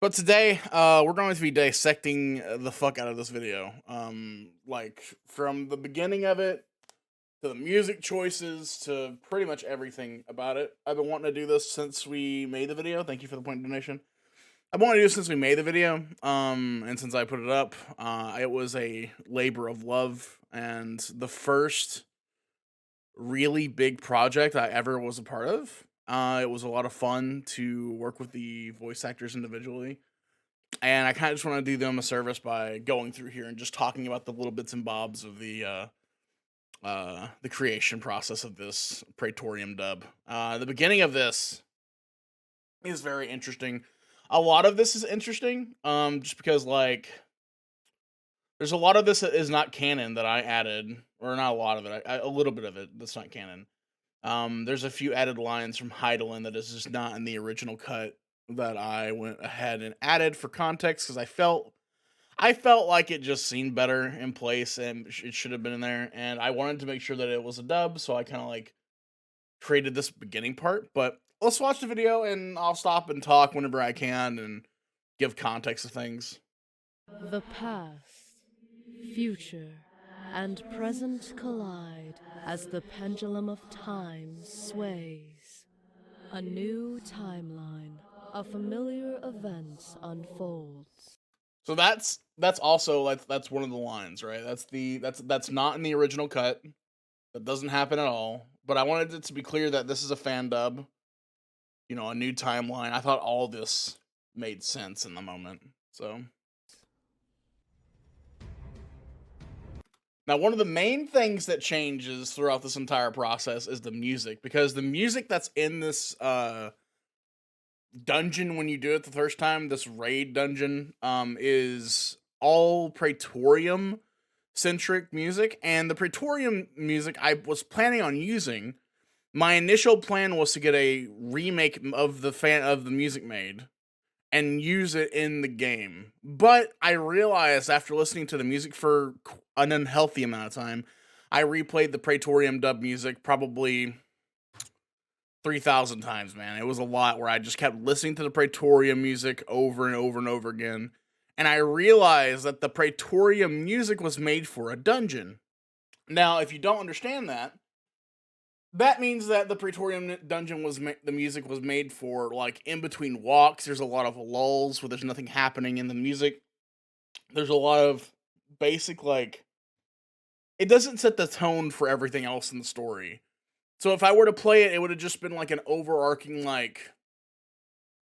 But today, we're going to be dissecting the fuck out of this video. Like from the beginning of it to the music choices to pretty much everything about it. I've been wanting to do this since we made the video. Thank you for the point donation. I've wanted to do this since we made the video, and since I put it up. It was a labor of love and the first really big project I ever was a part of. It was a lot of fun to work with the voice actors individually. And I kind of just want to do them a service by going through here and just talking about the little bits and bobs of the creation process of this Praetorium dub. The beginning of this is very interesting. A lot of this is interesting, just because like there's a lot of this that is not canon that I added, or not a lot of it, a little bit of it that's not canon. There's a few added lines from Heidelin that is just not in the original cut that I went ahead and added for context because I felt like it just seemed better in place and it should have been in there. And I wanted to make sure that it was a dub, so I kind of like created this beginning part. But let's watch the video and I'll stop and talk whenever I can and give context to things. The past, future, and present collide as the pendulum of time sways. A new timeline of familiar events unfolds. So that's also that's one of the lines, right? That's not in the original cut. That doesn't happen at all. But I wanted it to be clear that this is a fan dub. You know, a new timeline. I thought all this made sense in the moment. So now, one of the main things that changes throughout this entire process is the music, because the music that's in this dungeon when you do it the first time, this raid dungeon, is all Praetorium centric music, and the Praetorium music I was planning on using. My initial plan was to get a remake of the music made and use it in the game. But I realized after listening to the music for an unhealthy amount of time, I replayed the Praetorium dub music probably 3,000 times, man. It was a lot where I just kept listening to the Praetorium music over and over and over again. And I realized that the Praetorium music was made for a dungeon. Now, if you don't understand that, that means that the Praetorium dungeon the music was made for, like, in between walks. There's a lot of lulls where there's nothing happening in the music. There's a lot of basic, like, it doesn't set the tone for everything else in the story. So if I were to play it, it would have just been like an overarching, like,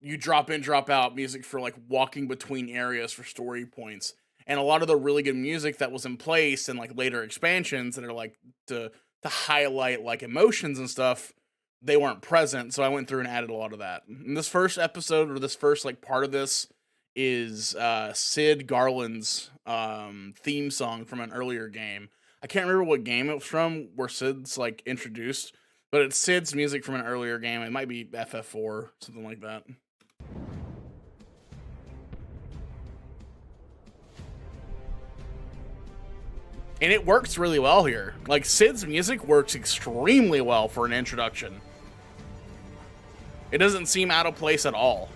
you drop in, drop out music for, like, walking between areas for story points. And a lot of the really good music that was in place in, like, later expansions that are, like, to highlight, like, emotions and stuff, they weren't present, so I went through and added a lot of that. And this first episode, or this first, like, part of this, is Sid Garland's theme song from an earlier game. I can't remember what game it was from, where Sid's, like, introduced, but it's Sid's music from an earlier game. It might be FF4, something like that. And it works really well here. Like, Sid's music works extremely well for an introduction. It doesn't seem out of place at all.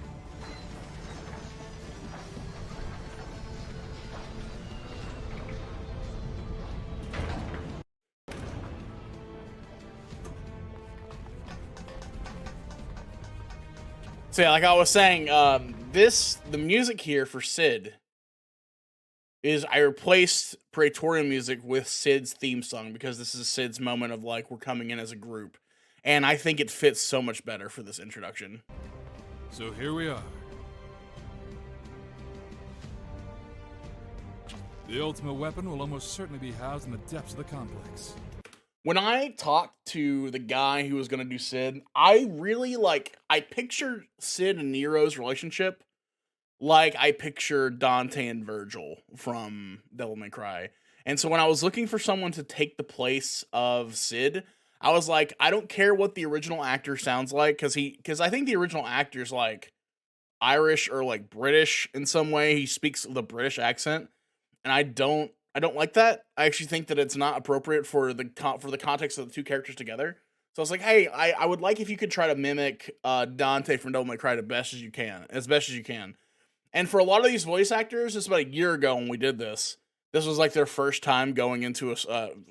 So yeah, like I was saying, the music here for Sid is I replaced Praetorium music with Sid's theme song because this is Sid's moment of, like, we're coming in as a group. And I think it fits so much better for this introduction. So here we are. The ultimate weapon will almost certainly be housed in the depths of the complex. When I talked to the guy who was going to do Sid, I really, like, I pictured Sid and Nero's relationship like I pictured Dante and Virgil from Devil May Cry. And so when I was looking for someone to take the place of Sid, I was like, I don't care what the original actor sounds like, because I think the original actor's, like, Irish or, like, British in some way. He speaks with a British accent, and I don't like that. I actually think that it's not appropriate for the context of the two characters together. So I was like, hey, I would like if you could try to mimic Dante from Devil May Cry as best as you can. And for a lot of these voice actors, it's about a year ago when we did this. This was like their first time going into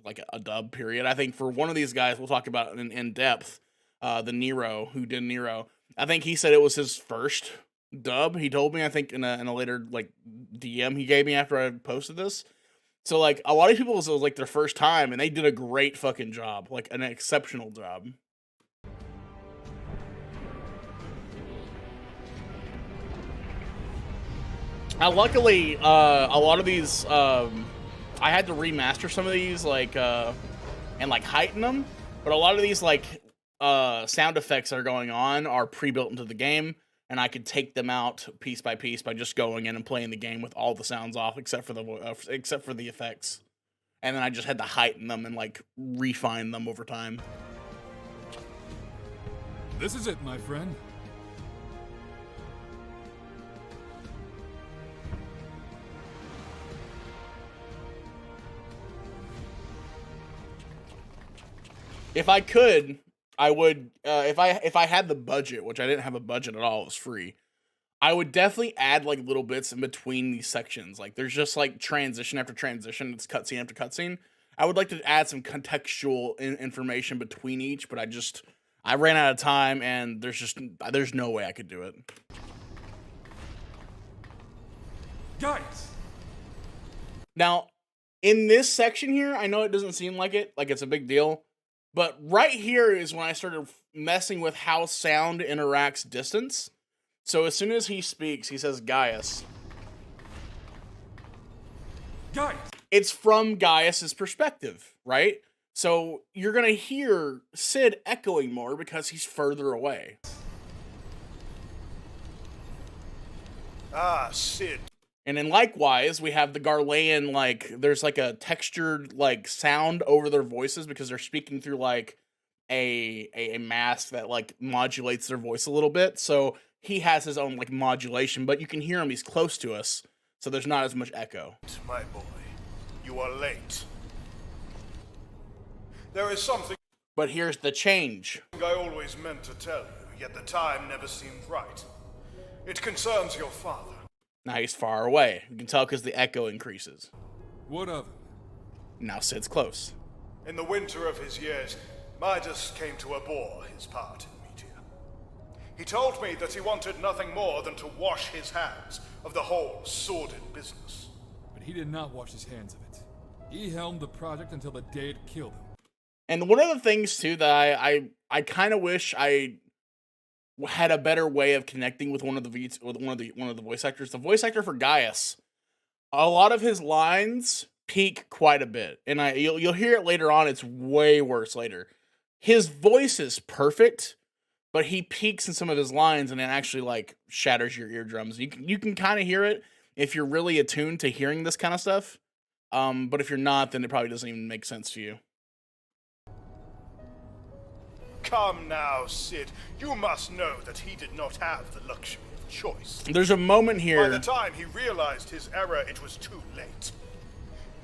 like a dub period. I think for one of these guys, we'll talk about in depth, the Nero who did Nero. I think he said it was his first dub. He told me, I think in a later like DM he gave me after I posted this. So like a lot of people, it was like their first time, and they did a great fucking job, like an exceptional job. Luckily, a lot of these, I had to remaster some of these, like, and like heighten them. But a lot of these, like, sound effects that are going on are pre-built into the game, and I could take them out piece by piece by just going in and playing the game with all the sounds off except for the effects. And then I just had to heighten them and like refine them over time. This is it, my friend. If I could, I would, if I had the budget, which I didn't have a budget at all, it was free, I would definitely add like little bits in between these sections. Like there's just like transition after transition, it's cutscene after cutscene. I would like to add some contextual information between each, but I ran out of time, and there's no way I could do it. Guys! Now, in this section here, I know it doesn't seem like it's a big deal, but right here is when I started messing with how sound interacts distance. So as soon as he speaks, he says Gaius. Guys! It's from Gaius's perspective, right? So you're gonna hear Sid echoing more because he's further away. Ah, Sid. And then likewise, we have the Garlean, like, there's like a textured like sound over their voices because they're speaking through like a mask that like modulates their voice a little bit. So he has his own like modulation, but you can hear him, he's close to us, so there's not as much echo. My boy, you are late. There is something But here's the change. I always meant to tell you, yet the time never seemed right. It concerns your father. Now he's far away. You can tell because the echo increases. What of it? Now Sid's close. In the winter of his years, Midas came to abhor his part in Meteor. He told me that he wanted nothing more than to wash his hands of the whole sordid business. But he did not wash his hands of it. He helmed the project until the day it killed him. And one of the things too that I kind of wish I had a better way of connecting with one of the voice actors. The voice actor for Gaius, a lot of his lines peak quite a bit, and you'll hear it later on. It's way worse later. His voice is perfect, but he peaks in some of his lines, and it actually like shatters your eardrums. You can kind of hear it if you're really attuned to hearing this kind of stuff. But if you're not, then it probably doesn't even make sense to you. Come now, Sid. You must know that he did not have the luxury of choice. There's a moment By here. the time he realized his error, it was too late.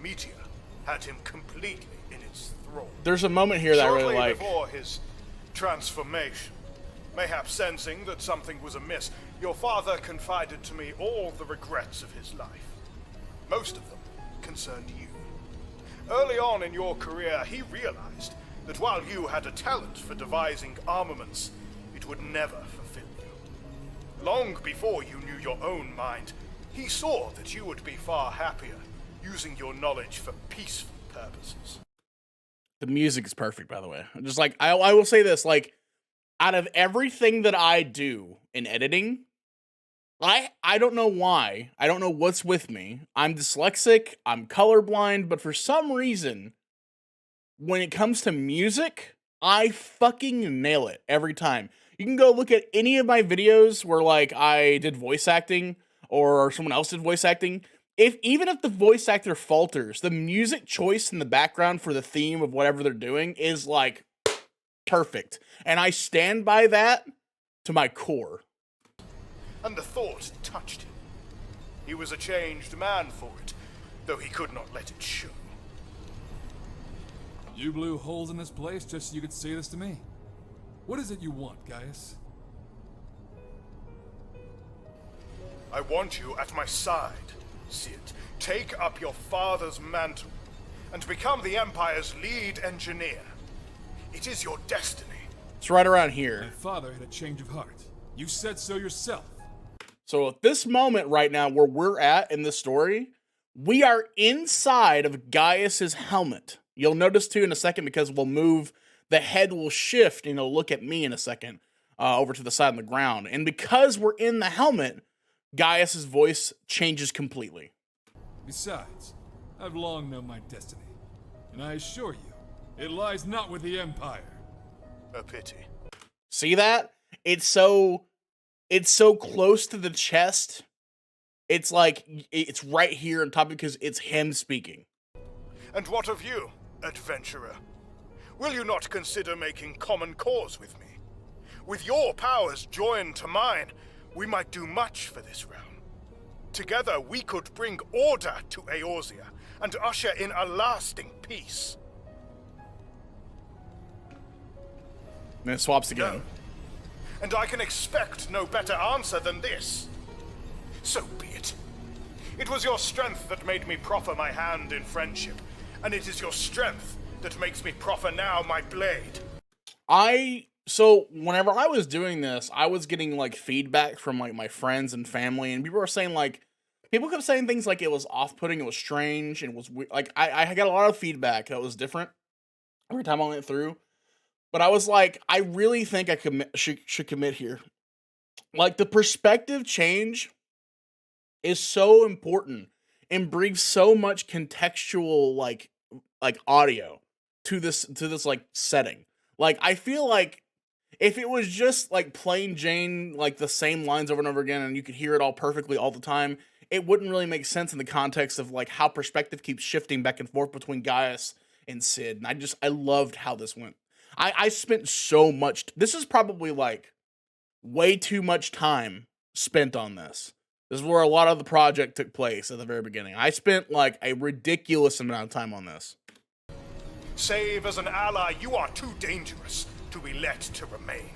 Meteor had him completely in its thrall. There's a moment here that I really Shortly like. before his transformation, mayhap sensing that something was amiss, your father confided to me all the regrets of his life. Most of them concerned you. Early on in your career, he realized that while you had a talent for devising armaments, it would never fulfill you. Long before you knew your own mind, he saw that you would be far happier using your knowledge for peaceful purposes. The music is perfect, by the way. Just like I will say this, like, out of everything that I do in editing, I don't know why. I don't know what's with me. I'm dyslexic, I'm colorblind, but for some reason, when it comes to music, I fucking nail it every time. You can go look at any of my videos where like I did voice acting or someone else did voice acting. Even if the voice actor falters, the music choice in the background for the theme of whatever they're doing is like perfect. And I stand by that to my core. And the thought touched him. He was a changed man for it, though he could not let it show. You blew holes in this place just so you could say this to me. What is it you want, Gaius? I want you at my side, Sid. Take up your father's mantle and become the Empire's lead engineer. It is your destiny. It's right around here. My father had a change of heart. You said so yourself. So at this moment right now, where we're at in this story, we are inside of Gaius's helmet. You'll notice too in a second, because we'll move, the head will shift and it'll look at me in a second, over to the side on the ground. And because we're in the helmet, Gaius's voice changes completely. Besides, I've long known my destiny, and I assure you, it lies not with the Empire. A pity. See that? It's so close to the chest. It's like, it's right here on top because it's him speaking. And what of you, adventurer? Will you not consider making common cause with me? With your powers joined to mine, we might do much for this realm. Together, we could bring order to Eorzea and usher in a lasting peace. And it swaps again. No. And I can expect no better answer than this. So be it. It was your strength that made me proffer my hand in friendship, and it is your strength that makes me proffer now my blade. So whenever I was doing this, I was getting like feedback from like my friends and family, and people were saying like, people kept saying things like it was off-putting, it was strange, and it was weird. Like I got a lot of feedback that was different every time I went through. But I was like, I really think I should commit here. Like the perspective change is so important and brings so much contextual like audio to this like setting. Like I feel like if it was just like plain Jane, like the same lines over and over again, and you could hear it all perfectly all the time, it wouldn't really make sense in the context of like how perspective keeps shifting back and forth between Gaius and Sid. And I loved how this went. I spent so much, this is probably like way too much time spent on this. This is where a lot of the project took place at the very beginning. I spent like a ridiculous amount of time on this. Save as an ally, you are too dangerous to be let to remain.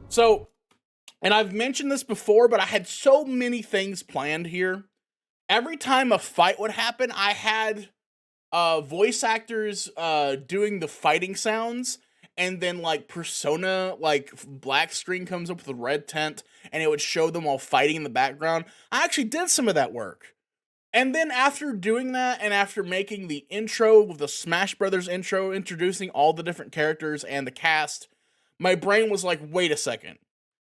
So, and I've mentioned this before, but I had so many things planned here. Every time a fight would happen, I had voice actors doing the fighting sounds, and then like persona, like black screen comes up with a red tent, and it would show them all fighting in the background. I actually did some of that work. And then after doing that, and after making the intro with the Smash Brothers intro, introducing all the different characters and the cast, my brain was like, wait a second.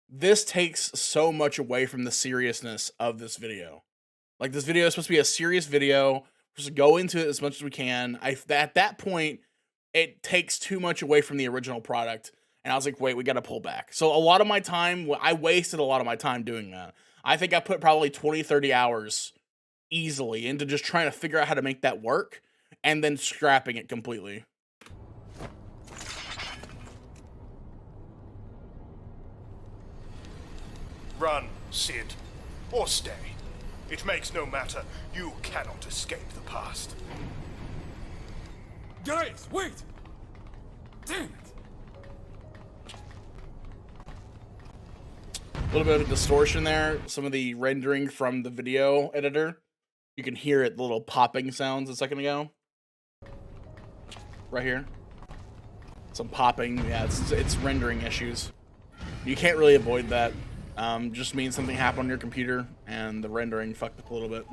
This takes so much away from the seriousness of this video. Like, this video is supposed to be a serious video. We're supposed to go into it as much as we can. At that point, it takes too much away from the original product. And I was like, wait, we got to pull back. So a lot of my time, I wasted a lot of my time doing that. I think I put probably 20, 30 hours easily into just trying to figure out how to make that work and then scrapping it completely. Run, Sid, or stay. It makes no matter. You cannot escape the past. Guys, wait! Damn it! A little bit of distortion there. Some of the rendering from the video editor. You can hear it, the little popping sounds a second ago. Right here. Some popping. Yeah, it's rendering issues. You can't really avoid that. Just means something happened on your computer and the rendering fucked up a little bit.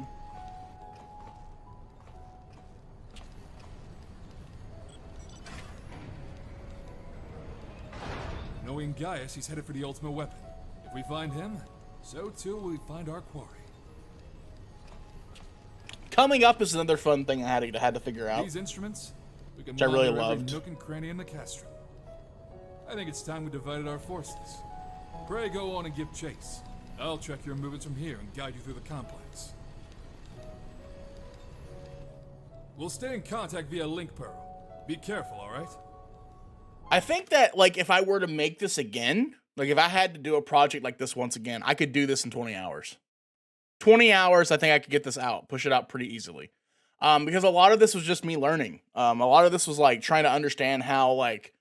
Knowing Gaius, he's headed for the ultimate weapon. If we find him, so too will we find our quarry. Coming up is another fun thing I had to figure out. These instruments, we can Which I really monitor every loved. nook and cranny in the castrum. I think it's time we divided our forces. Pray go on and give chase. I'll track your movements from here and guide you through the complex. We'll stay in contact via link pearl. Be careful, alright? I think that, like, if I were to make this again, like, if I had to do a project like this once again, I could do this in 20 hours. 20 hours, I think I could get this out, push it out pretty easily. because a lot of this was just me learning. A lot of this was like trying to understand how like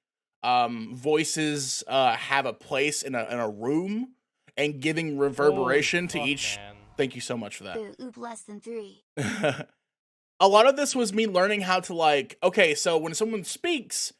voices have a place in a room and giving reverberation to each. Man. Thank you so much for that. Oop, less than 3. A lot of this was me learning how to like, okay, so when someone speaks,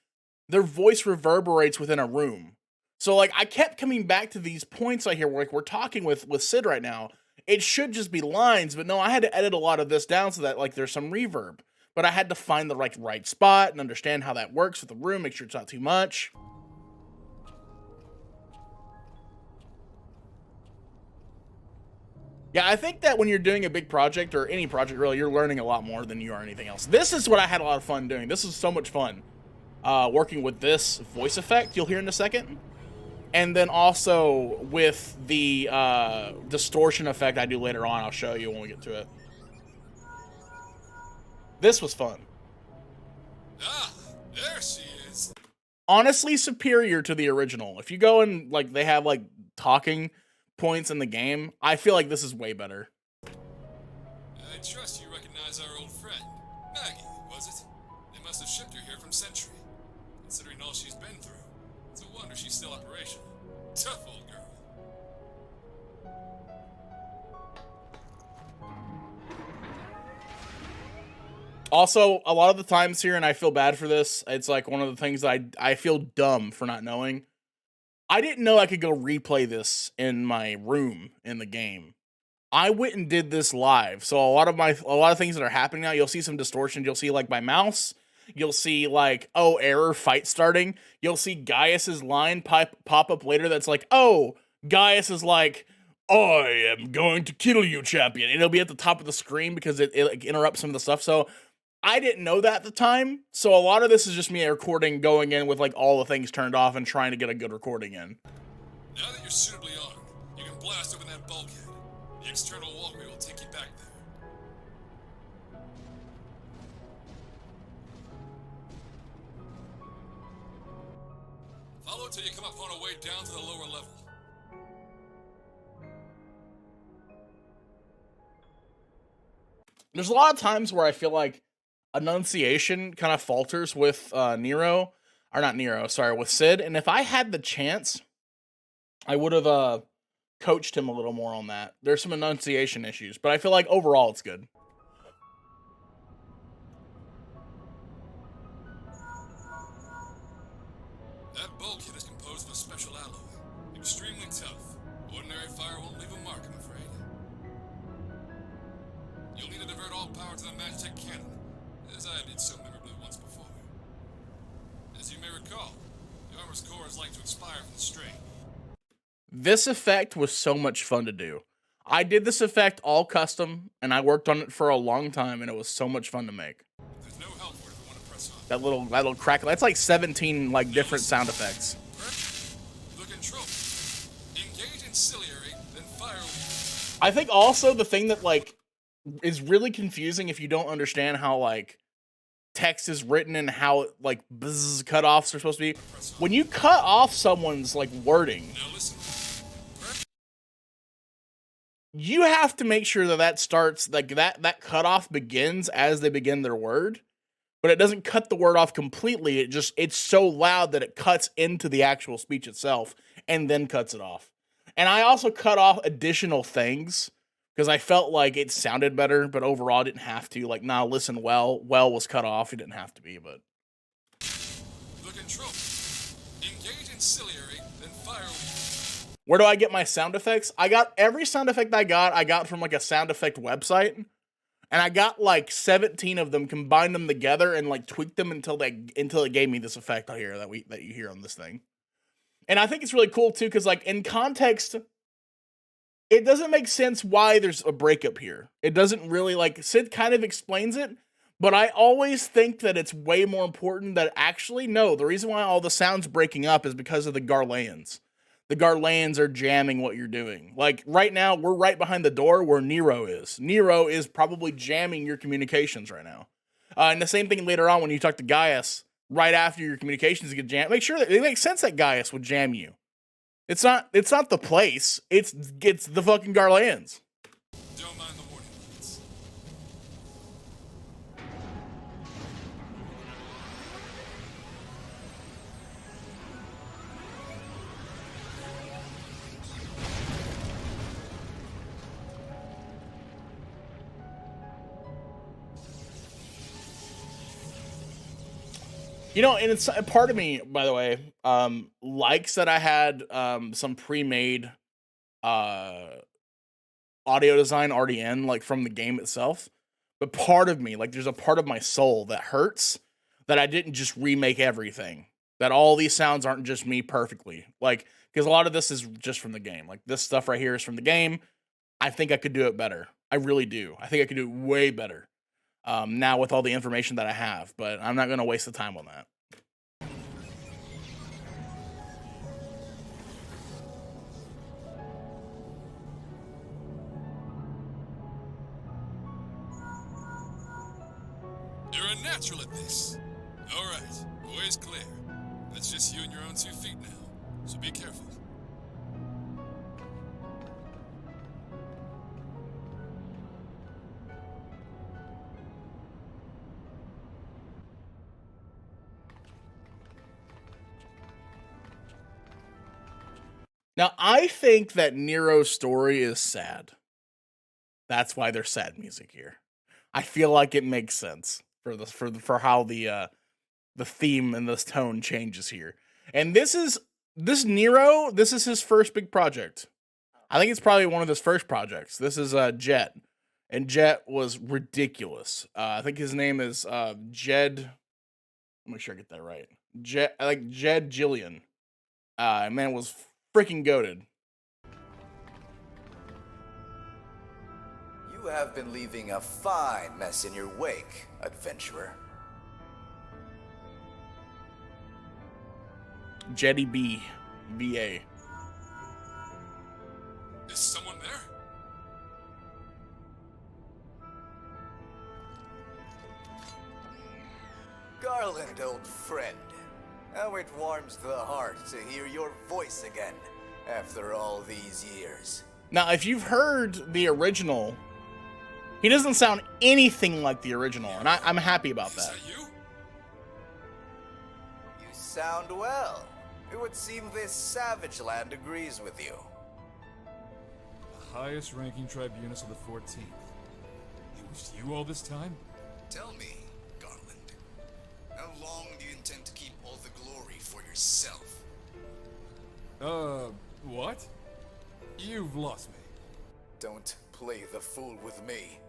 their voice reverberates within a room. So like I kept coming back to these points I hear where like we're talking with Sid right now. It should just be lines, but no, I had to edit a lot of this down so that like there's some reverb. But I had to find the right spot and understand how that works with the room, make sure it's not too much. Yeah, I think that when you're doing a big project, or any project really, you're learning a lot more than you are anything else. This is what I had a lot of fun doing. This is so much fun. Working with this voice effect you'll hear in a second. And then also with the distortion effect I do later on. I'll show you when we get to it. This was fun. Ah, there she is. Honestly, superior to the original. If you go and like they have like talking points in the game, I feel like this is way better. I trust you recognize our old friend. Maggie, was it? They must have shipped her here from Century. Considering all she's been through, it's a wonder she's still operational. Tough old girl. Also, a lot of the times here, and I feel bad for this, it's like one of the things that I feel dumb for not knowing. I didn't know I could go replay this in my room in the game. I went and did this live. So a lot of things that are happening now, you'll see some distortion. You'll see like my mouse. You'll see like, oh, error, fight starting. You'll see Gaius's line pop up later that's like, oh, Gaius is like, I am going to kill you, champion. And it'll be at the top of the screen because it like, interrupts some of the stuff. So I didn't know that at the time. So a lot of this is just me recording, going in with like all the things turned off and trying to get a good recording in. Now that you're suitably armed, you can blast open that bulkhead. The external walkway will take you back there. Follow till you come upon a way down to the lower level. There's a lot of times where I feel like enunciation kind of falters with with Sid. And if I had the chance, I would have coached him a little more on that. There's some enunciation issues, but I feel like overall it's good. That bulkhead is composed of a special alloy. Extremely tough. Ordinary fire won't leave a mark, I'm afraid. You'll need to divert all power to the Magitech cannon, as I did so memorably once before. As you may recall, the armor's core is like to expire from the strain. This effect was so much fun to do. I did this effect all custom, and I worked on it for a long time, and it was so much fun to make. There's no help for it if you want to press on. That little crack, that's like 17 like different sound effects. Look and trophy. Engage in ciliary, then fire. I think also the thing that like is really confusing if you don't understand how like text is written and how like buzz cutoffs are supposed to be. When you cut off someone's like wording, Now listen. you have to make sure that that starts like that cutoff begins as they begin their word, but it doesn't cut the word off completely. It's so loud that it cuts into the actual speech itself and then cuts it off. And I also cut off additional things because I felt like it sounded better, but overall I didn't have to. Like, nah, listen, well was cut off. It didn't have to be, but. Look and trophy. Engage in ciliary, then fire. Where do I get my sound effects? I got every sound effect I got from like a sound effect website. And I got like 17 of them, combined them together and like tweaked them until it gave me this effect here that you hear on this thing. And I think it's really cool too, because like in context, it doesn't make sense why there's a breakup here. It doesn't really, like, Sid kind of explains it, but I always think that it's way more important that actually, no, the reason why all the sound's breaking up is because of the Garleans. The Garleans are jamming what you're doing. Like, right now, we're right behind the door where Nero is. Nero is probably jamming your communications right now. And the same thing later on when you talk to Gaius, right after your communications get jammed. Make sure that it makes sense that Gaius would jam you. It's not the place. It's the fucking Garleans. Don't mind the warning lights. You know, and it's part of me, by the way, likes that I had some pre-made uh audio design already in, like from the game itself. But part of me, like there's a part of my soul that hurts that I didn't just remake everything. That all these sounds aren't just me perfectly. Like, because a lot of this is just from the game. Like this stuff right here is from the game. I think I could do it better. I really do. I think I could do it way better. Now with all the information that I have, but I'm not gonna waste the time on that. You're a natural at this. All right, the way is clear. It's just you and your own 2 feet now, so be careful. Now, I think that Nero's story is sad. That's why there's sad music here. I feel like it makes sense for how the theme and this tone changes here. And this Nero, this is his first big project. I think it's probably one of his first projects. This is Jet, and Jet was ridiculous. I think his name is Jed. Let me make sure I get that right. Jed, I like Jed Jillian. Man was freaking goated. You have been leaving a fine mess in your wake, adventurer. Jetty B, VA. Is someone there? Garland, old friend. How it warms the heart to hear your voice again after all these years. Now, if you've heard the original, he doesn't sound anything like the original, and I'm happy about Is that. that you? You sound well. It would seem this savage land agrees with you. The highest ranking tribunus of the 14th. It was you all this time? Tell me, Garland, how long do you intend to keep all the glory for yourself? What? You've lost me. Don't play the fool with me.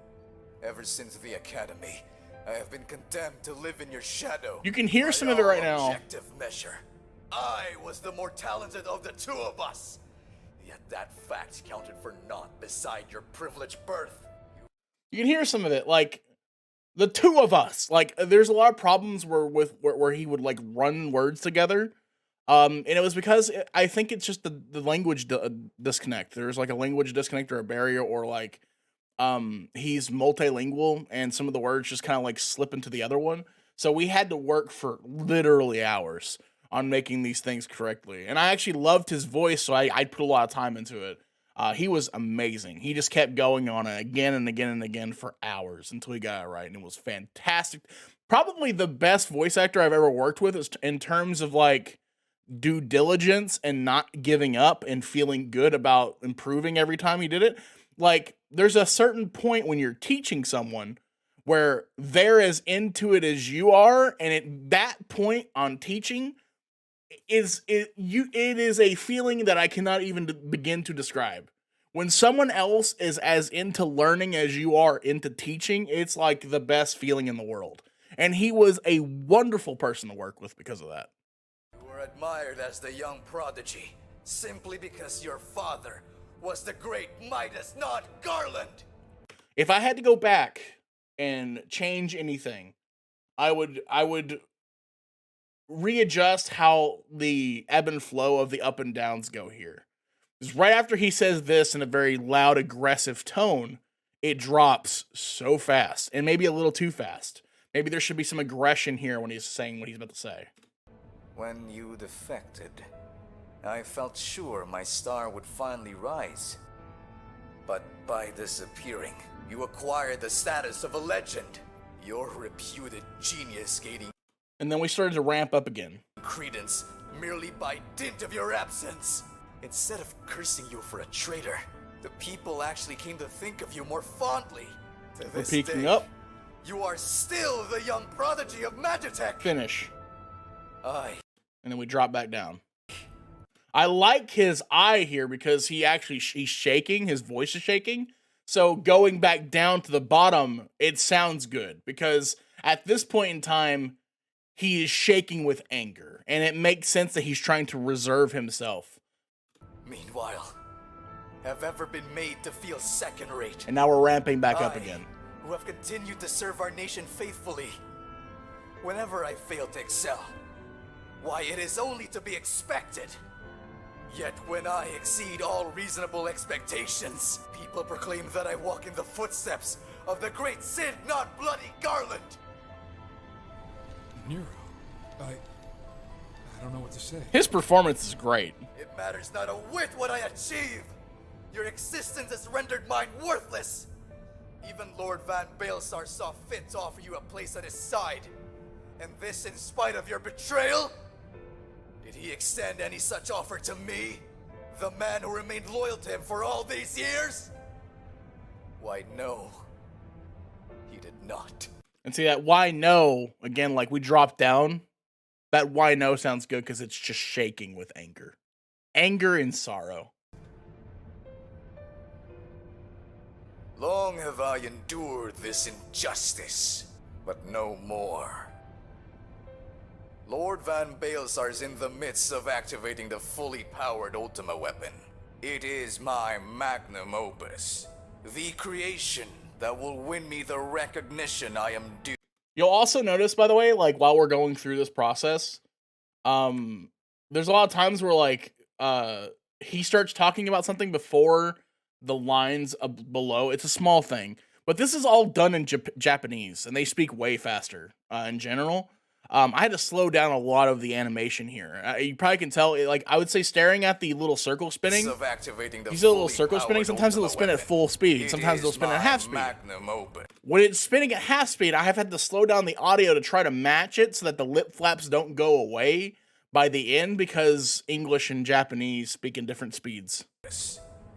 Ever since the academy, I have been condemned to live in your shadow. You can hear by some of it right all now. Objective measure. I was the more talented of the two of us. Yet that fact counted for naught beside your privileged birth. You can hear some of it, like the two of us. Like there's a lot of problems where he would like run words together, and it was because I think it's just the language disconnect. There's like a language disconnect or a barrier, or like he's multilingual and some of the words just kind of like slip into the other one. So we had to work for literally hours on making these things correctly. And I actually loved his voice, so I put a lot of time into it. He was amazing. He just kept going on it again and again and again for hours until he got it right, and it was fantastic. Probably the best voice actor I've ever worked with is in terms of like due diligence and not giving up and feeling good about improving every time he did it. Like there's a certain point when you're teaching someone where they're as into it as you are, and at that point on teaching it is a feeling that I cannot even begin to describe. When someone else is as into learning as you are into teaching, it's like the best feeling in the world. And he was a wonderful person to work with because of that. You were admired as the young prodigy, simply because your father was the great Midas, not Garland. If I had to go back and change anything, I would readjust how the ebb and flow of the up and downs go here. Because right after he says this in a very loud, aggressive tone, it drops so fast, and maybe a little too fast. Maybe there should be some aggression here when he's saying what he's about to say. When you defected, I felt sure my star would finally rise. But by disappearing, you acquired the status of a legend. Your reputed genius gaining And then we started to ramp up again. credence merely by dint of your absence. Instead of cursing you for a traitor, the people actually came to think of you more fondly. To We're this peeking day, up. you are still the young prodigy of Magitech. Finish. I... And then we drop back down. I like his eye here because he's shaking. His voice is shaking. So going back down to the bottom, it sounds good because at this point in time, he is shaking with anger, and it makes sense that he's trying to reserve himself. Meanwhile, have ever been made to feel second-rate. And now we're ramping back up again. Who have continued to serve our nation faithfully. Whenever I fail to excel, why, it is only to be expected. Yet when I exceed all reasonable expectations, people proclaim that I walk in the footsteps of the great Cid, not bloody Garland. Nero, I don't know what to say. His performance is great. It matters not a whit what I achieve. Your existence has rendered mine worthless. Even Lord Van Baelsar saw fit to offer you a place at his side. And this in spite of your betrayal? Did he extend any such offer to me? The man who remained loyal to him for all these years? Why, no. He did not. And see that why no, again, like we dropped down, that why no sounds good because it's just shaking with anger. Anger and sorrow. Long have I endured this injustice, but no more. Lord Van Baelsar is in the midst of activating the fully powered Ultima weapon. It is my magnum opus, the creation that will win me the recognition I am due. You'll also notice, by the way, like while we're going through this process, there's a lot of times where like he starts talking about something before the lines below. It's a small thing, but this is all done in Japanese, and they speak way faster in general. I had to slow down a lot of the animation here. You probably can tell, like, I would say staring at the little circle spinning, these little circle spinning, sometimes it'll spin at full speed, sometimes it'll spin at half speed. When it's spinning at half speed, I have had to slow down the audio to try to match it so that the lip flaps don't go away by the end, because English and Japanese speak in different speeds.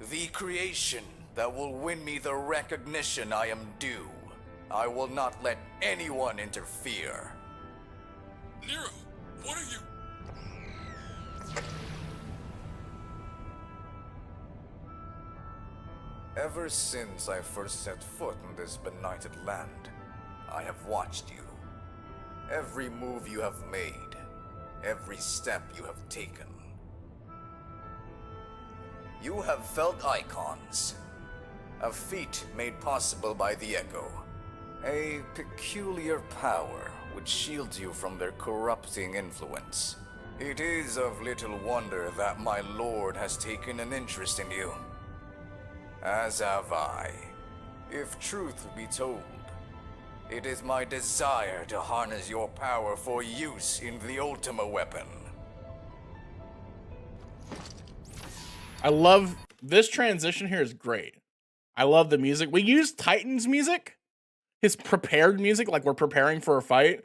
The creation that will win me the recognition I am due. I will not let anyone interfere. Nero, what are you... Ever since I first set foot in this benighted land, I have watched you. Every move you have made, every step you have taken. You have felt icons, a feat made possible by the Echo, a peculiar power which shields you from their corrupting influence. It is of little wonder that my lord has taken an interest in you. As have I. If truth be told, it is my desire to harness your power for use in the Ultima weapon. I love this transition here is great. I love the music. We use Titan's music, his prepared music, like we're preparing for a fight,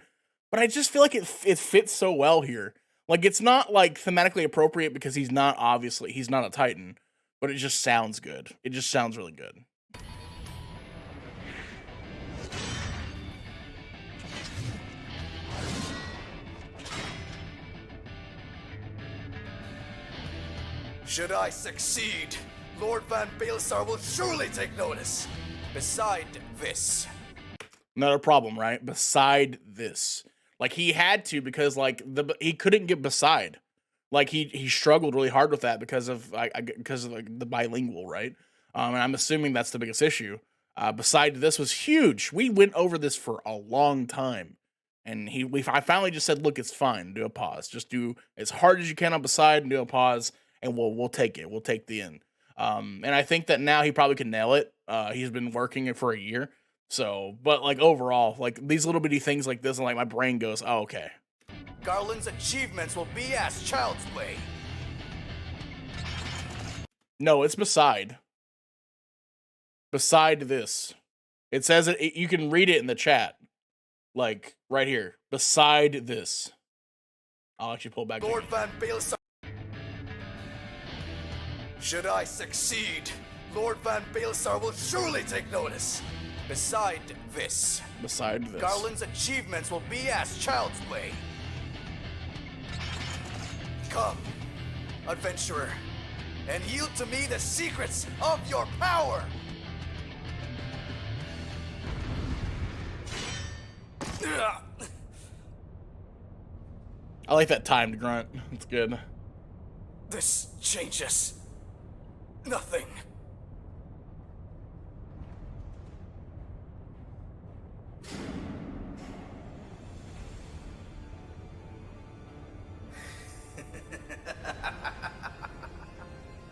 but I just feel like it fits so well here. Like it's not like thematically appropriate because he's not a Titan, but it just sounds good. It just sounds really good. Should I succeed, Lord Van Baelsar will surely take notice. Beside this. Not a problem, right? Beside this. Like he had to, because like he couldn't get beside. Like he struggled really hard with that because of like the bilingual, right? And I'm assuming that's the biggest issue. Beside this was huge. We went over this for a long time. And I finally just said, look, it's fine. Do a pause. Just do as hard as you can on beside and do a pause. And we'll take it. We'll take the end. And I think that now he probably can nail it. He's been working it for a year. So, but like overall, like these little bitty things like this, and like my brain goes, oh, okay. Garland's achievements will be as child's play. No, it's beside. Beside this. It says it, you can read it in the chat. Like right here. Beside this. I'll actually pull back. Lord Van Baelsar. Should I succeed, Lord Van Baelsar will surely take notice. Beside this. Beside this. Garland's achievements will be as child's play. come, adventurer, and yield to me the secrets of your power. I like that timed grunt. It's good. This changes nothing.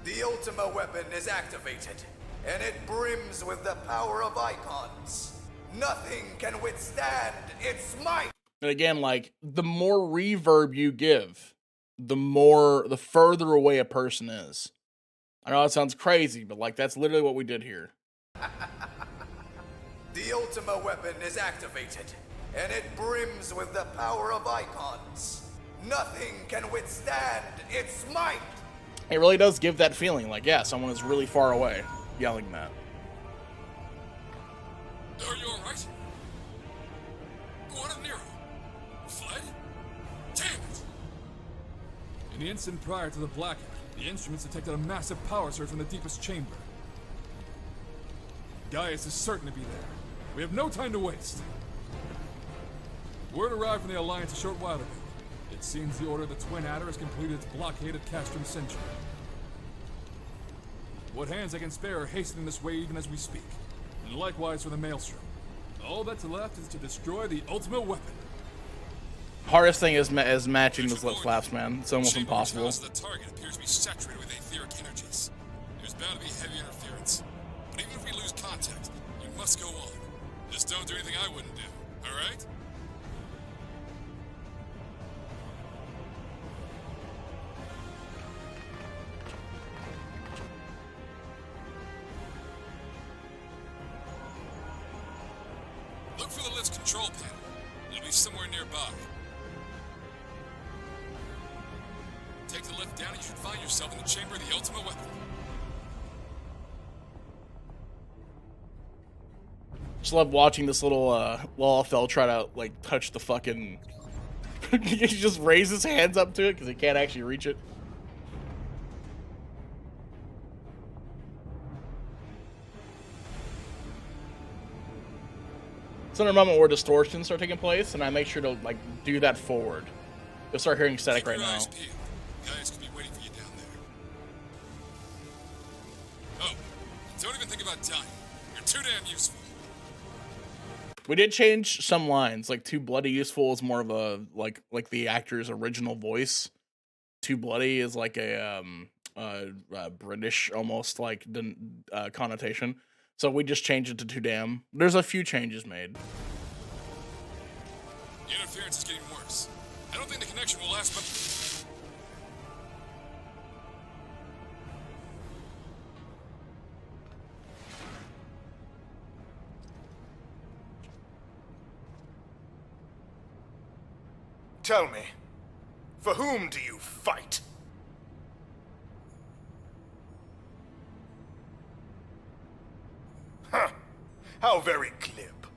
The Ultima weapon is activated, and it brims with the power of icons. Nothing can withstand its might. And again, like, the more reverb you give, the further away a person is. I know it sounds crazy, but like, that's literally what we did here. The Ultima weapon is activated, and it brims with the power of icons. Nothing can withstand its might. It really does give that feeling, like, yeah, someone is really far away yelling that. Are you alright? What of Nero? Fled? Damn it! In the instant prior to the blackout, the instruments detected a massive power surge from the deepest chamber. Gaius is certain to be there. We have no time to waste. Word arrived from the Alliance a short while ago. It seems the Order of the Twin Adder has completed its blockade of Castrum Century. What hands I can spare are hastening this way even as we speak. And likewise for the Maelstrom. All that's left is to destroy the ultimate weapon. Hardest thing is matching those lip flaps, man. It's almost Chamber impossible. which causes the target appears to be saturated with etheric energies. There's bound to be heavy interference. But even if we lose contact, you must go on. Just don't do anything I wouldn't do, alright? Look for the lift's control panel. It'll be somewhere nearby. Take the lift down and you should find yourself in the chamber of the ultimate weapon. Just love watching this little Lalafell try to like touch the fucking. He just raises his hands up to it because he can't actually reach it. So in a moment where distortions start taking place, and I make sure to like do that forward. You'll start hearing static Keep right your now. eyes peeled. Guys could be waiting for you down there. Oh, don't even think about dying. You're too damn useful. We did change some lines. Like Too Bloody Useful is more of a like the actor's original voice. Too Bloody is like a British almost like connotation. So we just changed it to Too Damn. There's a few changes made. The interference is getting worse. I don't think the connection will last, but... Tell me, for whom do you fight? Huh. How very glib.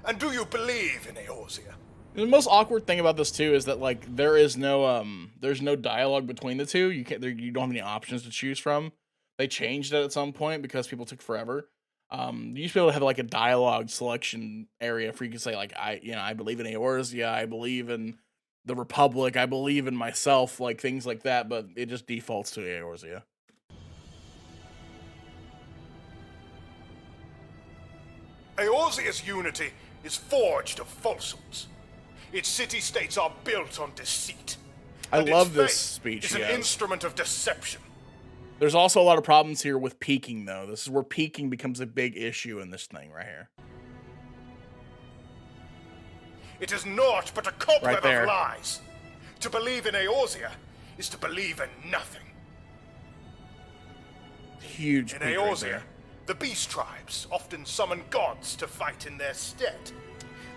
And do you believe in Eorzea? The most awkward thing about this too is that like there's no dialogue between the two. You don't have any options to choose from. They changed it at some point because people took forever. You used to be able to have like a dialogue selection area where you can say like I believe in Eorzea, I believe in the Republic, I believe in myself, like things like that, but it just defaults to Eorzea. Eorzea's unity is forged of falsehoods. Its city-states are built on deceit. I and love its this faith speech is he an has. instrument of deception. There's also a lot of problems here with peaking, though. This is where peaking becomes a big issue in this thing right here. It is naught but a cobweb Right there. of lies. To believe in Eorzea is to believe in nothing. Huge In peak right Eorzea, there. the beast tribes often summon gods to fight in their stead,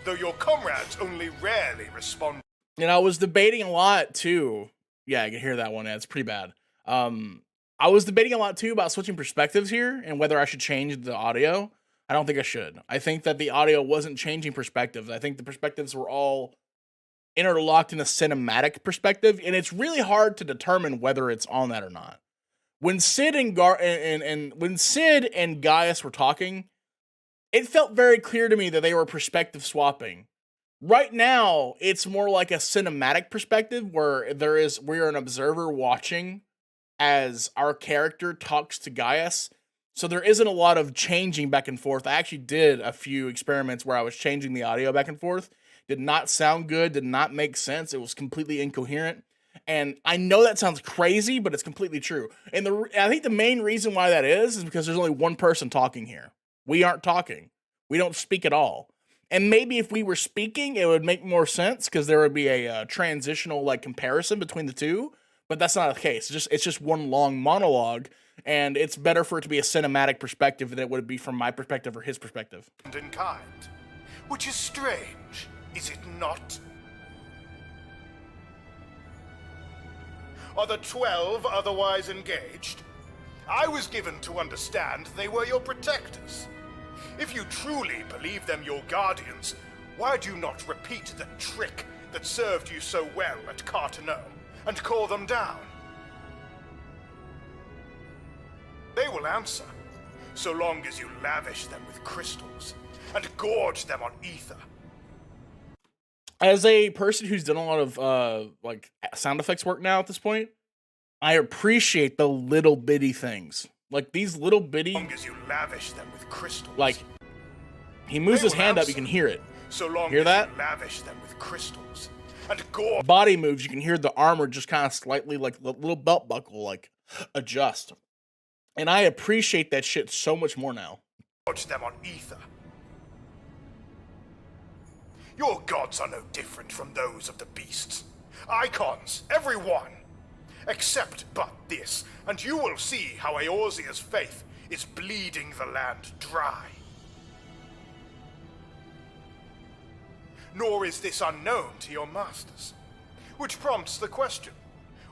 though your comrades only rarely respond. And I was debating a lot too. Yeah, I can hear that one. Yeah, it's pretty bad. I was debating a lot too about switching perspectives here and whether I should change the audio. I don't think I should. I think that the audio wasn't changing perspectives. I think the perspectives were all interlocked in a cinematic perspective, and it's really hard to determine whether it's on that or not. When Sid and when Sid and Gaius were talking, it felt very clear to me that they were perspective swapping. Right now, it's more like a cinematic perspective where we're an observer watching as our character talks to Gaius. So there isn't a lot of changing back and forth. I actually did a few experiments where I was changing the audio back and forth. Did not sound good, did not make sense. It was completely incoherent. And I know that sounds crazy, but it's completely true. And I think the main reason why that is because there's only one person talking here. We aren't talking. We don't speak at all. And maybe if we were speaking, it would make more sense because there would be a transitional like comparison between the two. But that's not the case. It's just one long monologue, and it's better for it to be a cinematic perspective than it would be from my perspective or his perspective. And in kind, which is strange, is it not? Are the 12 otherwise engaged? I was given to understand they were your protectors. If you truly believe them your guardians, why do you not repeat the trick that served you so well at Carteneau and call them down? They will answer, so long as you lavish them with crystals and gorge them on ether. As a person who's done a lot of like sound effects work now at this point, I appreciate the little bitty things. Like these little bitty, As long as you lavish them with crystals. like he moves his hand up, you can hear it. So long Hear as that? you lavish them with crystals and gorge. Body moves, you can hear the armor just kind of slightly, like the little belt buckle, like adjust. And I appreciate that shit so much more now. Gorge them on ether. Your gods are no different from those of the beasts. Icons, every one. Except but this, and you will see how Eorzea's faith is bleeding the land dry. Nor is this unknown to your masters. Which prompts the question,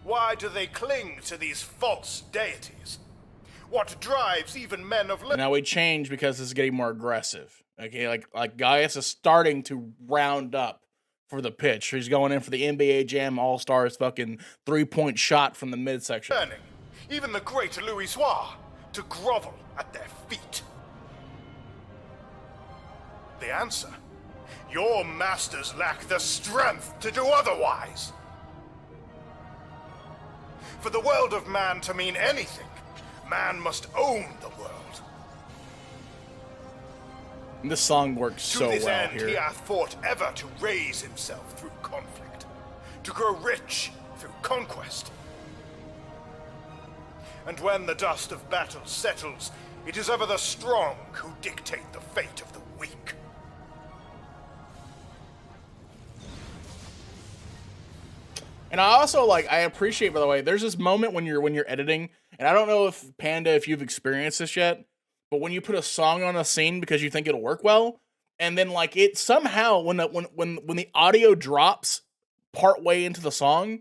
why do they cling to these false deities? What drives even men of Now we change because this is getting more aggressive. Okay, like Gaius is starting to round up for the pitch. He's going in for the NBA Jam All-Stars fucking 3-point shot from the midsection. turning even the great Louisoix to grovel at their feet? The answer, your masters lack the strength to do otherwise. For the world of man to mean anything, man must own the world. And this song works To so this well end, he here. hath fought ever to raise himself through conflict, to grow rich through conquest. And when the dust of battle settles, it is ever the strong who dictate the fate of the weak. And I also I appreciate, by the way, there's this moment when you're editing, and I don't know if Panda, if you've experienced this yet, but when you put a song on a scene because you think it'll work well, and then it somehow when the audio drops partway into the song,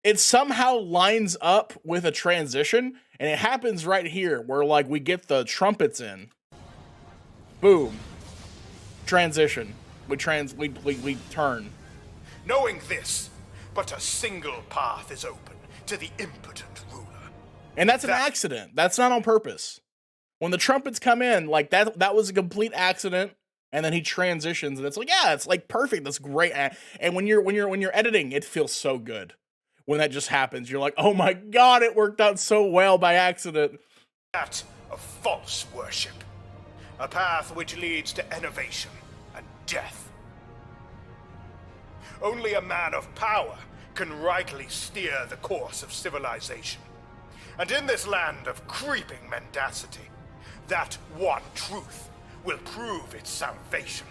it somehow lines up with a transition, and it happens right here where we get the trumpets in. Boom. Transition. We turn. Knowing this, but a single path is open to the impotent ruler. And that's an accident. That's not on purpose. When the trumpets come in, that was a complete accident, and then he transitions, and it's it's perfect. That's great. And when you're editing, it feels so good. When that just happens, you're like, oh my god, it worked out so well by accident. That of false worship. A path which leads to innovation and death. Only a man of power can rightly steer the course of civilization. And in this land of creeping mendacity, that one truth will prove its salvation.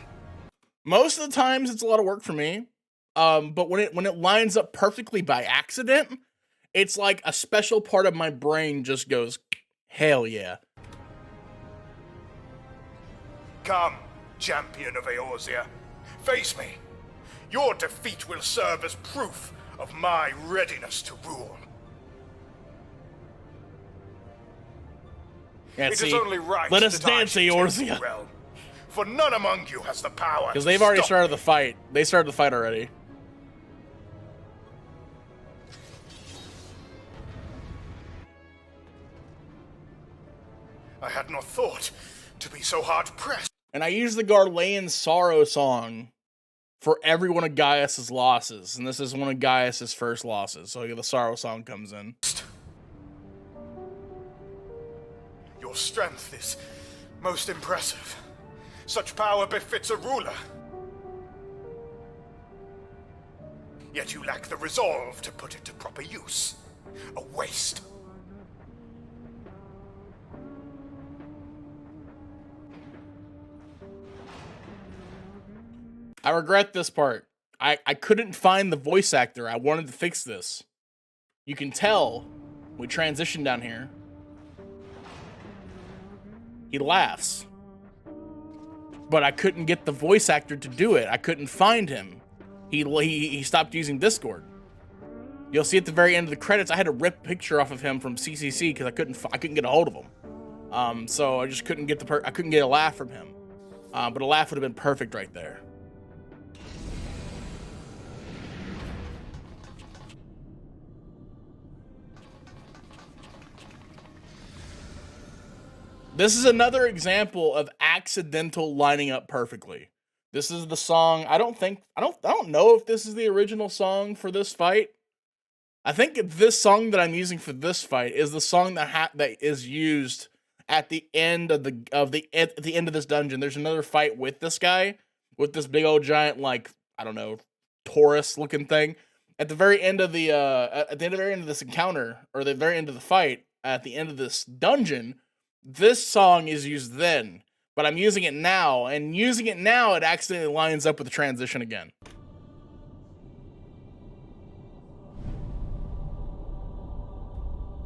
Most of the times, it's a lot of work for me. But when it lines up perfectly by accident, it's like a special part of my brain just goes, hell yeah. Come, champion of Eorzea, face me. Your defeat will serve as proof of my readiness to rule. Yeah, It see, is only right let us that I dance, should take Eorzea. the realm, for none among you has the power. Because to they've already stop started me. the fight. They started the fight already. I had not thought to be so hard-pressed. And I use the Garlean Sorrow song for every one of Gaius's losses, and this is one of Gaius's first losses, so the Sorrow song comes in. Your strength is most impressive. Such power befits a ruler. Yet you lack the resolve to put it to proper use. A waste. I regret this part. I couldn't find the voice actor. I wanted to fix this. You can tell, we transition down here. He laughs. But I couldn't get the voice actor to do it. I couldn't find him. He stopped using Discord. You'll see at the very end of the credits, I had to rip a picture off of him from CCC because I couldn't get a hold of him. So I just couldn't get I couldn't get a laugh from him. But a laugh would have been perfect right there. This is another example of accidental lining up perfectly. This is the song. I don't know if this is the original song for this fight. I think this song that I'm using for this fight is the song that is used at the end of at the end of this dungeon. There's another fight with this guy, with this big old giant, like, I don't know, Taurus looking thing. At the very end of the very end of this encounter, or the very end of the fight, at the end of this dungeon, this song is used then, but I'm using it now, and using it now, it accidentally lines up with the transition again.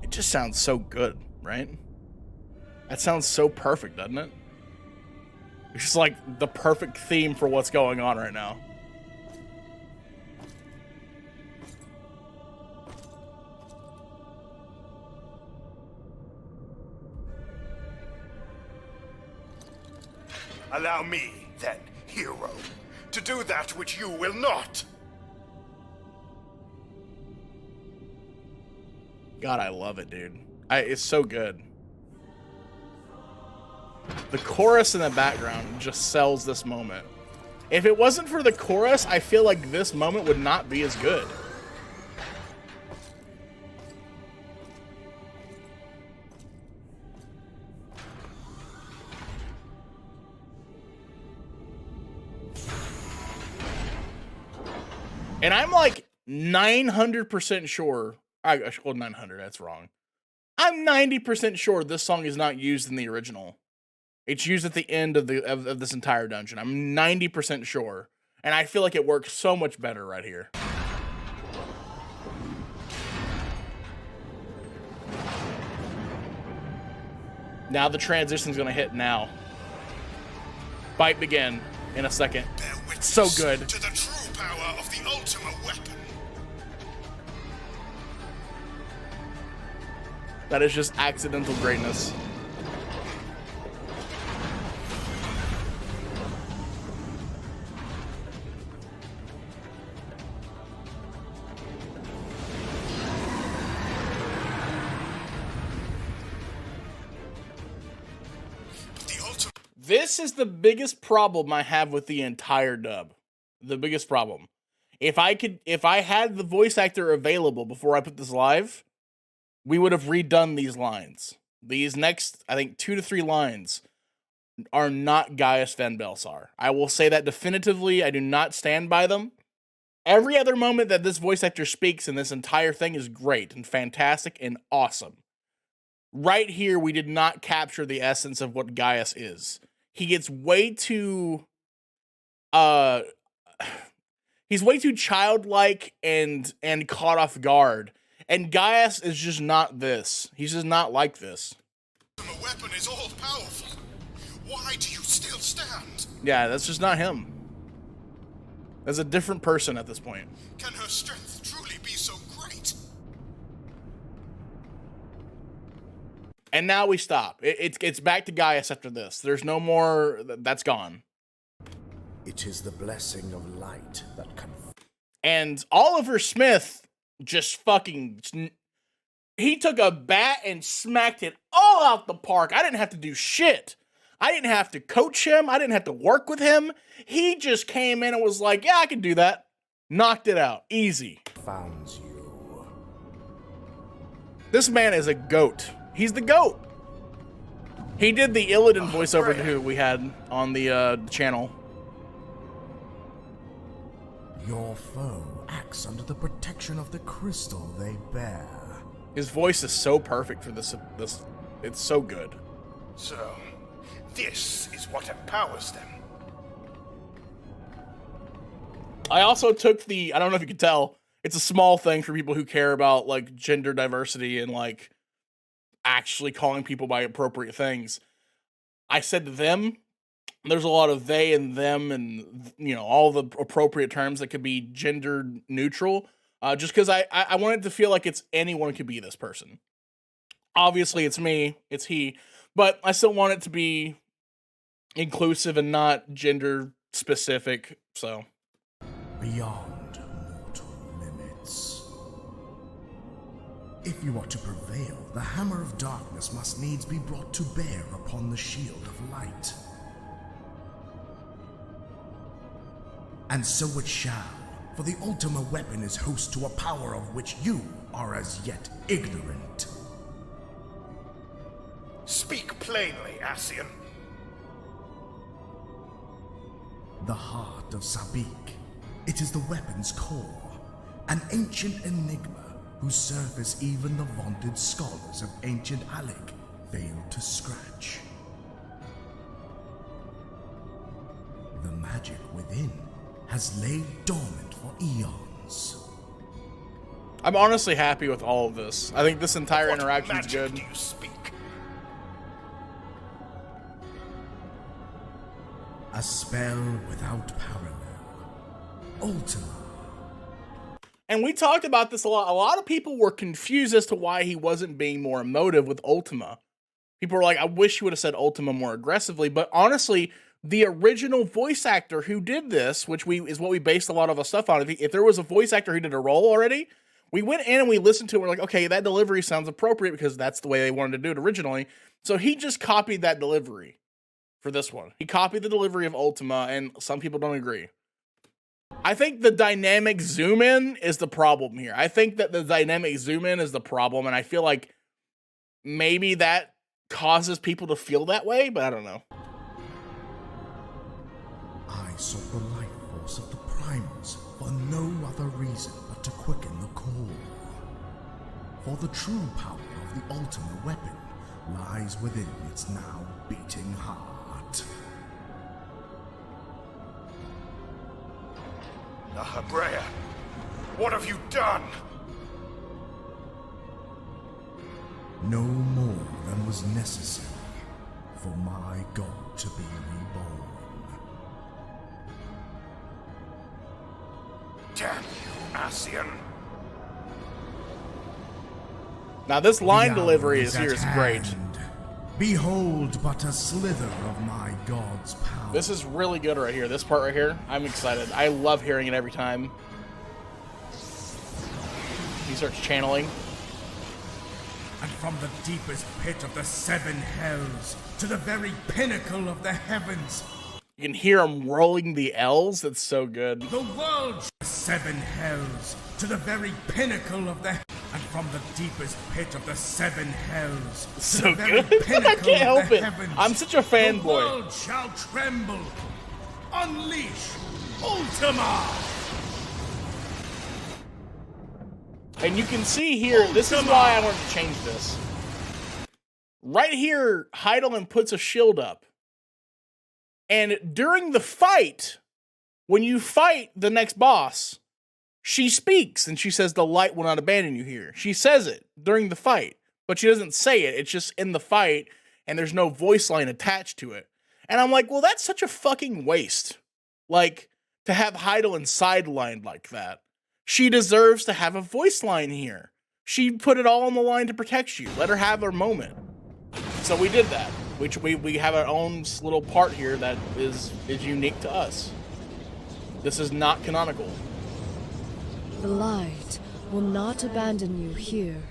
It just sounds so good, right? That sounds so perfect, doesn't it? It's just like the perfect theme for what's going on right now. Allow me, then, hero, to do that which you will not. God, I love it, dude. It's so good. The chorus in the background just sells this moment. If it wasn't for the chorus, I feel like this moment would not be as good. And I'm like 900% sure. Well, 900, that's wrong. I'm 90% sure this song is not used in the original. It's used at the end of this entire dungeon. I'm 90% sure. And I feel like it works so much better right here. Now the transition's gonna hit now. Fight begin in a second. So good. To the true power of the ultimate weapon. That is just accidental greatness. This is the biggest problem I have with the entire dub. The biggest problem. If I had the voice actor available before I put this live, we would have redone these lines. These next, I think, 2 to 3 lines are not Gaius Van Belsar. I will say that definitively. I do not stand by them. Every other moment that this voice actor speaks in this entire thing is great and fantastic and awesome. Right here, we did not capture the essence of what Gaius is. He gets way too, he's way too childlike and caught off guard. And Gaius is just not this. He's just not like this. The weapon is all powerful. Why do you still stand? Yeah, that's just not him. That's a different person at this point. Can her strength truly be so great? And now we stop. It's back to Gaius after this. There's no more. That's gone. It is the blessing of light that can. And Oliver Smith just fucking He took a bat and smacked it all out the park. I didn't have to do shit. I didn't have to coach him. I didn't have to work with him. He just came in and was like, yeah, I can do that. Knocked it out. Easy. Found you. This man is a goat. He's the goat. He did the Illidan voiceover who we had on the channel. Your foe acts under the protection of the crystal they bear. His voice is so perfect for this. It's so good. So, this is what empowers them. I also took the, I don't know if you can tell, it's a small thing for people who care about like gender diversity and like actually calling people by appropriate things. I said to them, there's a lot of they and them and, you know, all the appropriate terms that could be gender neutral. Just because I wanted to feel like it's anyone could be this person. Obviously, it's me, it's he, but I still want it to be inclusive and not gender specific, so. Beyond mortal limits. If you are to prevail, the hammer of darkness must needs be brought to bear upon the shield of light. And so it shall, for the Ultima weapon is host to a power of which you are as yet ignorant. Speak plainly, Ascian. The heart of Sabik. It is the weapon's core, an ancient enigma whose surface even the vaunted scholars of ancient Alec failed to scratch. The magic within has laid dormant for eons. I'm honestly happy with all of this. I think this entire What interaction is magic good. do you speak? A spell without parallel. Ultima. And we talked about this a lot. A lot of people were confused as to why he wasn't being more emotive with Ultima. People were like, I wish you would have said Ultima more aggressively. But honestly, the original voice actor who did this, which is what we based a lot of the stuff on. If there was a voice actor who did a role already, we went in and we listened to it. We're like, okay, that delivery sounds appropriate because that's the way they wanted to do it originally. So he just copied that delivery for this one. He copied the delivery of Ultima, and some people don't agree. I think the dynamic zoom in is the problem here. I think that the dynamic zoom in is the problem, and I feel like maybe that causes people to feel that way, but I don't know. I sought the life force of the primals for no other reason but to quicken the core. For the true power of the ultimate weapon lies within its now beating heart. Nahabrea, what have you done? No more than was necessary for my god to be reborn. Damn you, Ascian. Now this line The delivery hour is here at is great. hand. Behold but a slither of my god's power. This is really good right here. This part right here, I'm excited. I love hearing it every time. He starts channeling. And from the deepest pit of the seven hells to the very pinnacle of the heavens, You can hear him rolling the L's. It's so good. the world's seven hells to the very pinnacle of the and from the deepest pit of the seven hells to So the very good. I pinnacle can't help of the it. heavens, I'm such a the fanboy. world shall tremble. Unleash Ultima! And you can see here, this is why I wanted to change this. Right here, Heidelin puts a shield up. And during the fight, when you fight the next boss, she speaks and she says, the light will not abandon you here. She says it during the fight, but she doesn't say it. It's just in the fight and there's no voice line attached to it. And I'm like, well, that's such a fucking waste. Like, to have Heidelin sidelined like that. She deserves to have a voice line here. She put it all on the line to protect you. Let her have her moment. So we did that. Which we have our own little part here that is unique to us. This is not canonical. The light will not abandon you here.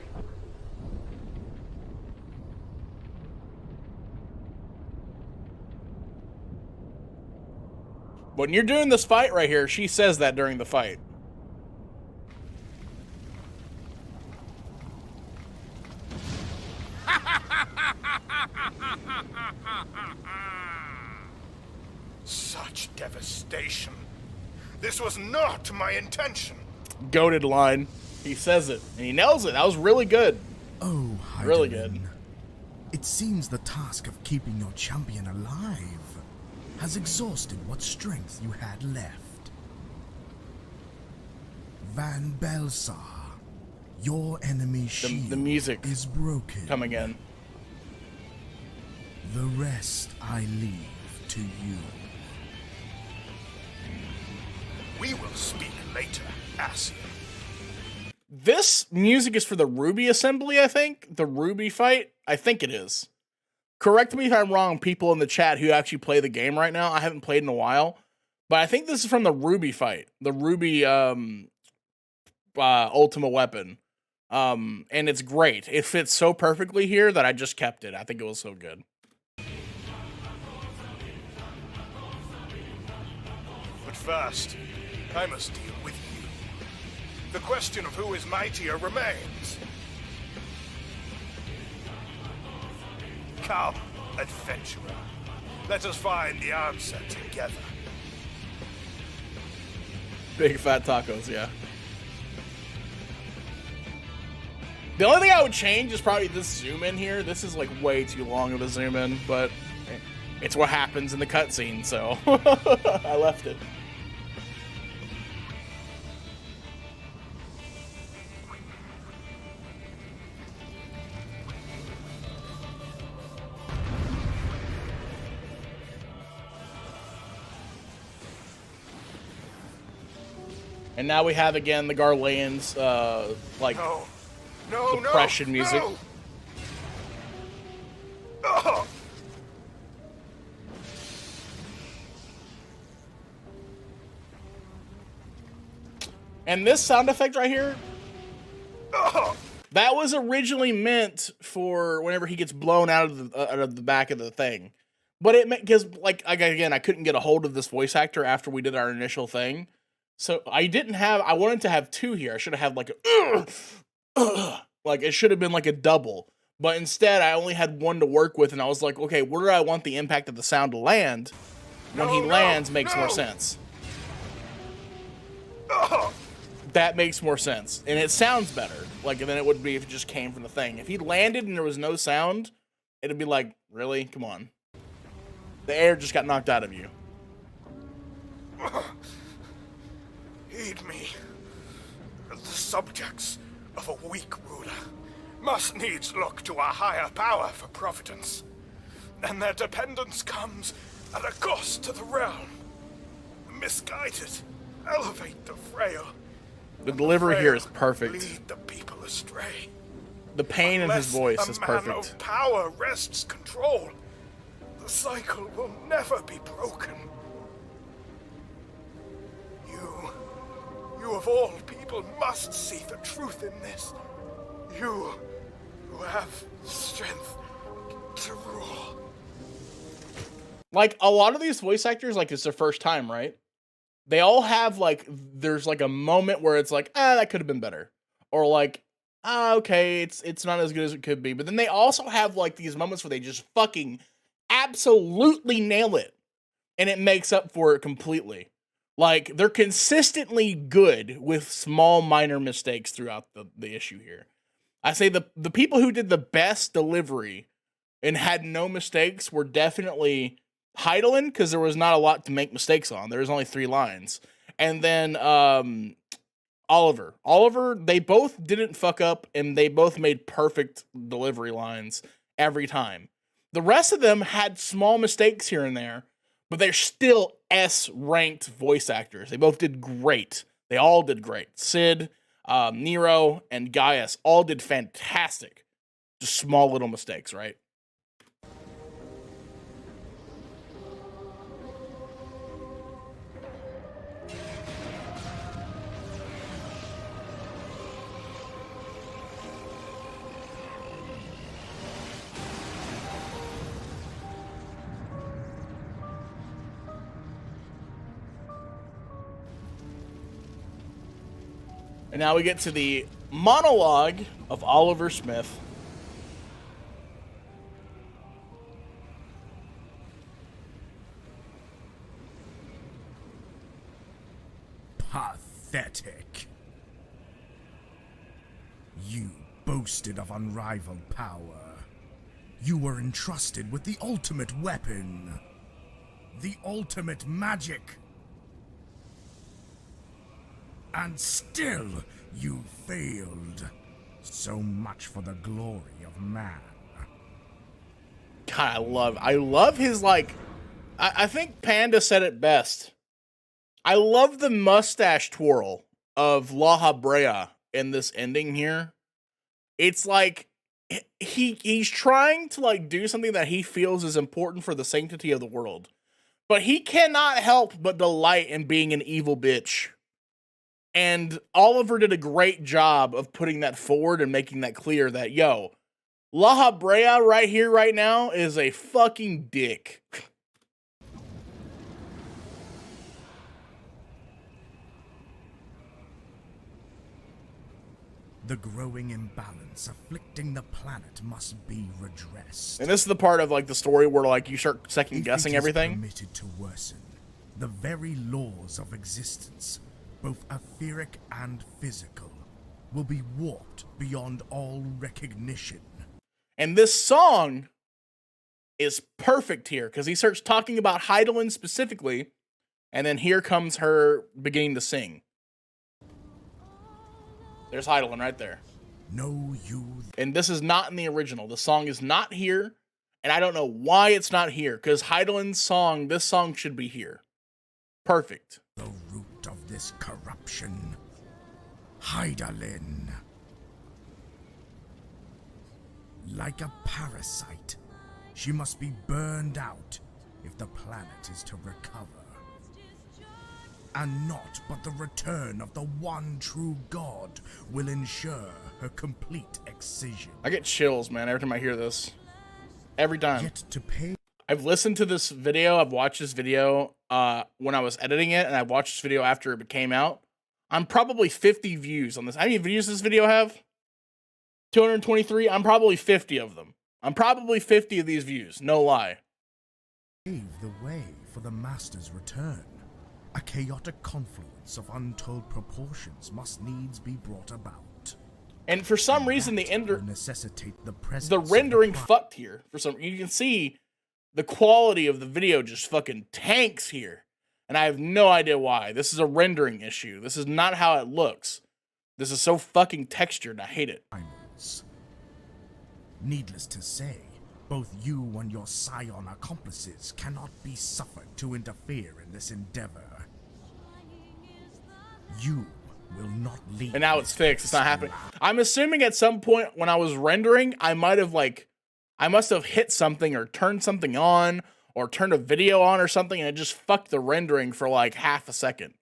When you're doing this fight right here, she says that during the fight. Such devastation. This was not my intention. Goated line. He says it, and he nails it. That was really good. Oh, Really Heidelin. good. It seems the task of keeping your champion alive has exhausted what strength you had left. Van Belsar, your enemy's shield The music is broken. coming in. The rest I leave to you. We will speak later, Assia. This music is for the Ruby assembly, I think. The Ruby fight. I think it is. Correct me if I'm wrong, people in the chat who actually play the game right now. I haven't played in a while. But I think this is from the Ruby fight. The Ruby Ultimate Weapon. And it's great. It fits so perfectly here that I just kept it. I think it was so good. But first, I must deal with you. The question of who is mightier remains. Come, adventurer. Let us find the answer together. Big fat tacos, yeah. The only thing I would change is probably this zoom in here. This is like way too long of a zoom in, but it's what happens in the cutscene, so I left it. And now we have again the Garleans, like depression music. No. Oh. And this sound effect right here, that was originally meant for whenever he gets blown out of the back of the thing. But it meant, because like again, I couldn't get a hold of this voice actor after we did our initial thing. So I wanted to have two here. I should have had like a, like it should have been like a double. But instead I only had one to work with, and I was like, okay, where do I want the impact of the sound to land? When he lands makes more sense. That makes more sense. And it sounds better, like, than it would be if it just came from the thing. If he landed and there was no sound, it'd be like, really? Come on. The air just got knocked out of you. Heed me. The subjects of a weak ruler must needs look to a higher power for providence. And their dependence comes at a cost to the realm. Misguided, elevate the frail. The delivery here is perfect. Lead the people astray. The pain in his voice is Man perfect. of power wrests control. The cycle will never be broken. You of all people must see the truth in this. You who have strength to rule. Like, a lot of these voice actors, like, it's their first time, right? They all have, like, there's, like, a moment where it's like, that could have been better. Or, like, okay, it's not as good as it could be. But then they also have, like, these moments where they just fucking absolutely nail it. And it makes up for it completely. Like, they're consistently good with small, minor mistakes throughout the issue here. I say the people who did the best delivery and had no mistakes were definitely Heidelin, because there was not a lot to make mistakes on. There was only 3 lines. And then Oliver. Oliver, they both didn't fuck up, and they both made perfect delivery lines every time. The rest of them had small mistakes here and there, but they're still S-ranked voice actors. They both did great. They all did great. Sid, Nero, and Gaius all did fantastic. Just small little mistakes, right? And now we get to the monologue of Oliver Smith. Pathetic. You boasted of unrivaled power. You were entrusted with the ultimate weapon. The ultimate magic. And still, you failed. So much for the glory of man. God, I love his, like, I think Panda said it best. I love the mustache twirl of La Habrea in this ending here. It's like he's trying to like do something that he feels is important for the sanctity of the world. But he cannot help but delight in being an evil bitch. And Oliver did a great job of putting that forward and making that clear that, yo, La Habrea right here, right now, is a fucking dick. The growing imbalance afflicting the planet must be redressed. And this is the part of like the story where like you start second guessing everything. If it is permitted to worsen, the very laws of existence, both etheric and physical, will be warped beyond all recognition. And this song is perfect here because he starts talking about Heidelin specifically, and then here comes her beginning to sing. There's Heidelin right there. Know you. And this is not in the original. The song is not here, and I don't know why it's not here, because Heidelin's song, this song should be here. Perfect. The root of this corruption. Heidelin. Like a parasite, she must be burned out if the planet is to recover. And not but the return of the one true God will ensure her complete excision. I get chills, man, every time I hear this. Every time. Yet to pay. I've listened to this video, I've watched this video when I was editing it, and I watched this video after it came out. I'm probably 50 views on this. How many views does this video have? 223? I'm probably 50 of them. I'm probably 50 of these views, no lie. Pave the way for the Master's return. A chaotic confluence of untold proportions must needs be brought about. And for some reason, necessitate the the rendering fucked here. For some, you can see the quality of the video just fucking tanks here, and I have no idea why. This is a rendering issue. This is not how it looks. This is so fucking textured. I hate it. Needless to say, both you and your scion accomplices cannot be suffered to interfere in this endeavor. You will not leave. And now it's fixed. It's not happening. I'm assuming at some point when I was rendering, I must have hit something or turned something on or turned a video on or something, and it just fucked the rendering for like half a second.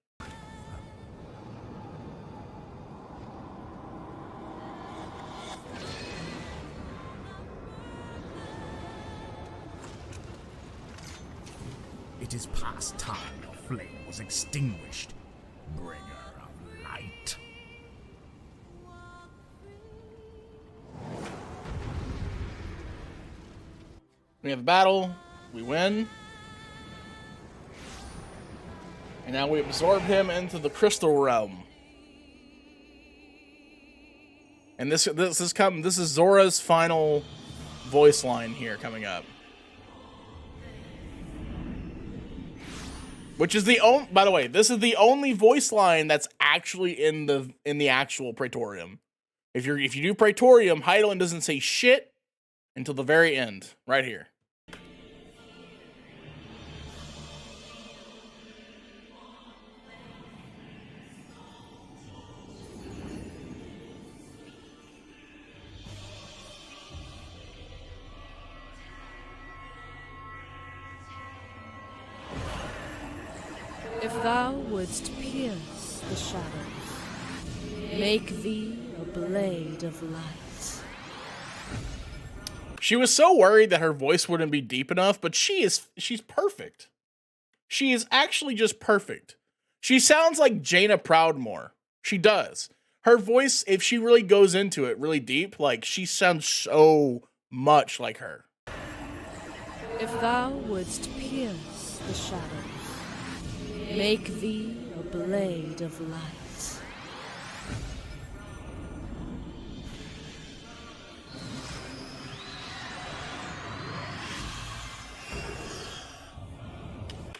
It is past time your flame was extinguished, bringer of light. We have a battle, we win, and now we absorb him into the crystal realm. And this is Zora's final voice line here coming up. Which is the only, by the way, this is the only voice line that's actually in the actual Praetorium. If you do Praetorium, Heidelin doesn't say shit until the very end, right here. If thou wouldst pierce the shadows, make thee a blade of light. She was so worried that her voice wouldn't be deep enough, but she's perfect. She is actually just perfect. She sounds like Jaina Proudmoore. She does. her voice, if she really goes into it really deep, like, she sounds so much like her. If thou wouldst pierce the shadows, make thee a blade of light.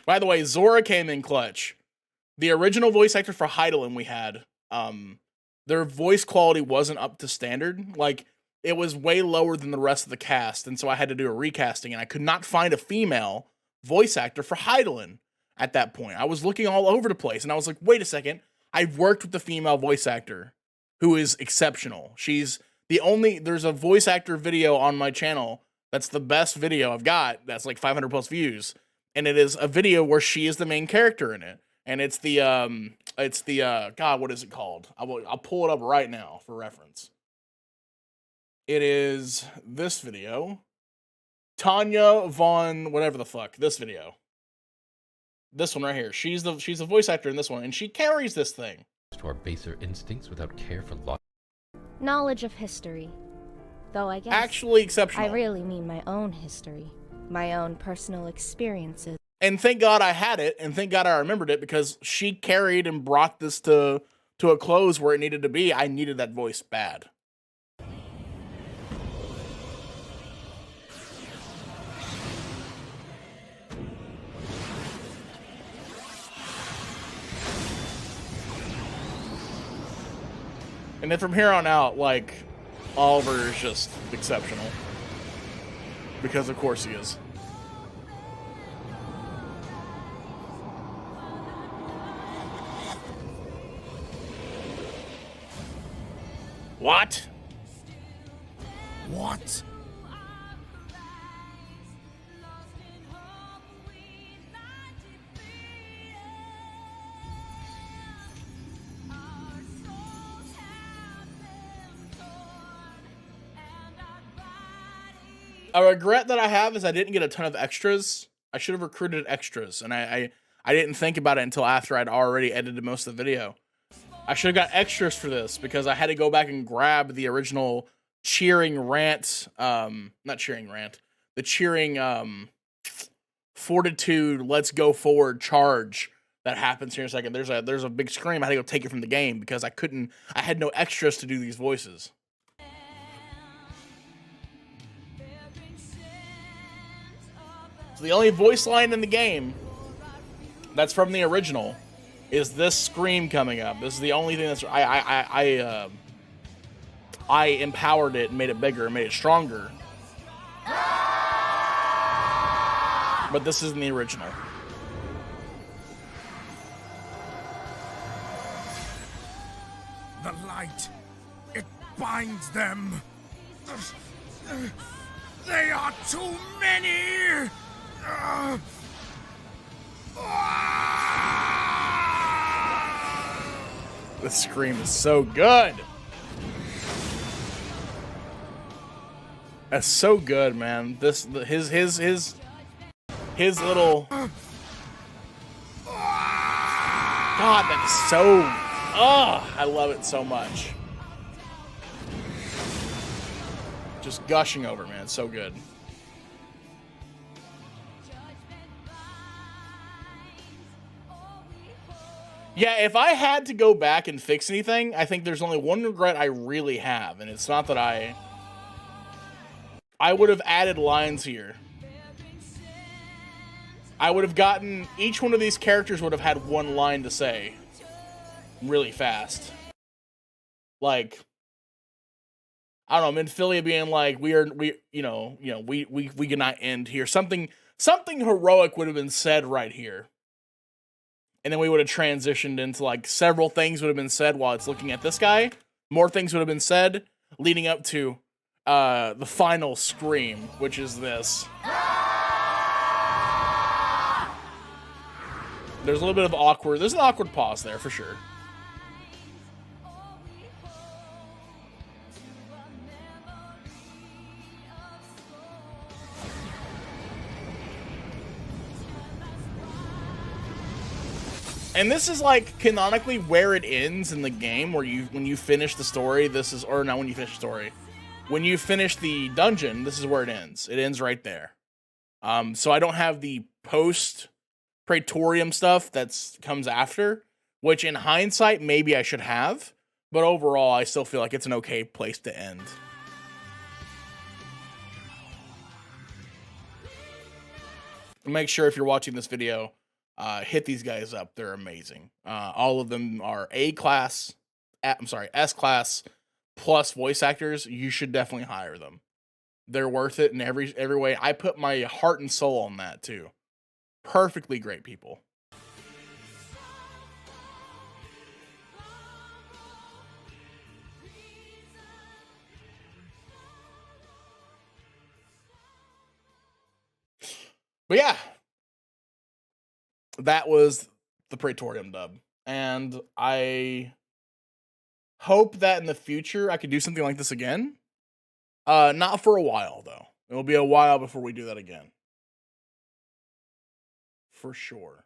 By the way, Zora came in clutch. The original voice actor for Heidelin we had, their voice quality wasn't up to standard. Like, it was way lower than the rest of the cast, and so I had to do a recasting, and I could not find a female voice actor for Heidelin at that point. I was looking all over the place, and I was like, wait a second. I've worked with the female voice actor who is exceptional. She's the only, there's a voice actor video on my channel that's the best video I've got, that's like 500 plus views. And it is a video where she is the main character in it. And it's the God, what is it called? I'll pull it up right now for reference. It is this video. Tanya Von, whatever the fuck, this video. This one right here. She's the voice actor in this one, and she carries this thing. To our baser instincts without care for logic. Knowledge of history. Though I guess Actually exceptional. I really mean my own history. My own personal experiences. And thank God I had it, and thank God I remembered it, because she carried and brought this to a close where it needed to be. I needed that voice bad. And then from here on out, like, Oliver is just exceptional. Because of course he is. What? What? A regret that I have is I didn't get a ton of extras. I should have recruited extras, and I didn't think about it until after I'd already edited most of the video. I should have got extras for this, because I had to go back and grab the original cheering rant, not cheering rant, the cheering fortitude, let's go forward charge that happens here in a second. There's a big scream. I had to go take it from the game because I had no extras to do these voices. So the only voice line in the game that's from the original is this scream coming up. This is the only thing that's I empowered it and made it bigger and made it stronger. But this isn't the original. The light, it binds them. They are too many. The scream is so good. That's so good, man. His little. God, that is so. I love it so much. Just gushing over, man. It's so good. Yeah, if I had to go back and fix anything, I think there's only one regret I really have, and it's not that I would have added lines here. I would have gotten, each one of these characters would have had one line to say really fast. Like, I don't know, Minfilia being like, we cannot end here. Something heroic would have been said right here. And then we would have transitioned into, like, several things would have been said while it's looking at this guy. More things would have been said leading up to the final scream, which is this. There's a little bit of awkward, there's an awkward pause there for sure. And this is like canonically where it ends in the game, where when you finish the story, this is, or not when you finish the story, when you finish the dungeon, this is where it ends. It ends right there. So I don't have the post Praetorium stuff that's comes after, which in hindsight maybe I should have, but overall I still feel like it's an okay place to end. Make sure if you're watching this video, hit these guys up. They're amazing. All of them are S-class plus voice actors. You should definitely hire them. They're worth it in every way. I put my heart and soul on that too. Perfectly great people. But yeah, that was the Praetorium dub. And I hope that in the future I could do something like this again. Not for a while, though. It'll be a while before we do that again. For sure.